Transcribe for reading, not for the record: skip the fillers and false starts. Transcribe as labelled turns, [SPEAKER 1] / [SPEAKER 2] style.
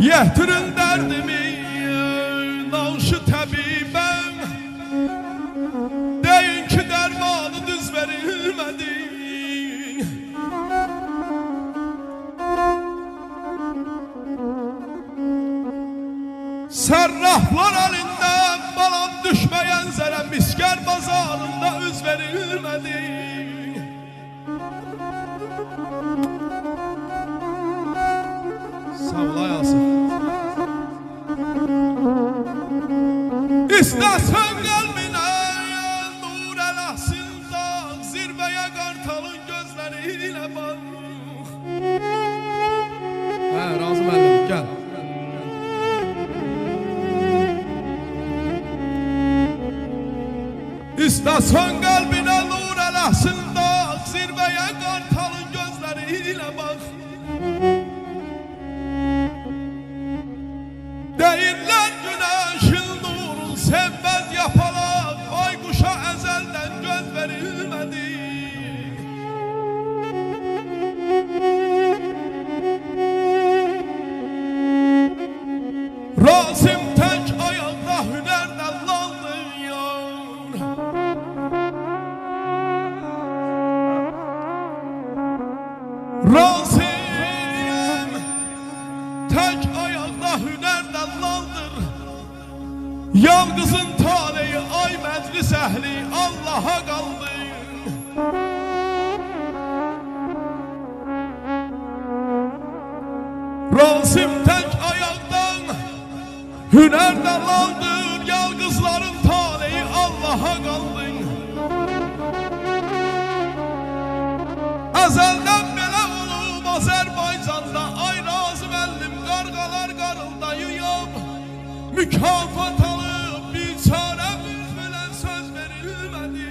[SPEAKER 1] Yetirin derdimi naşı təbibəm, deyin ki dermanı düz verilmedi. Serrahlar elinden balam düşmeyen zere misker bazarında üz verilmedi. Savlayasın. İstersen kalbine nur eləsin dağ, zirveye kartalın gözleriyle bak. Razı müəllim, gel. İstersen kalbine nur eləsin dağ, zirveye kartalın gözleriyle bak. Değiller güneşin nurun sevmez yapalak, baykuşa ezelden göz verilmedi. Rasim tek ayakta hünerden landın yar. Rasim tek ayakta hünerden landır. Yalgızın taleyi ay meclis ehli Allah'a kaldı. Rasim tek ayaktan hünerden landır. Yalgızların taleyi Allah'a kaldı. Ezelden bile olup Azerbaycan'da ay razı müəllim qarqalar qarıldayıyam. Mükafat alıp bir çare bilen söz verilmedi.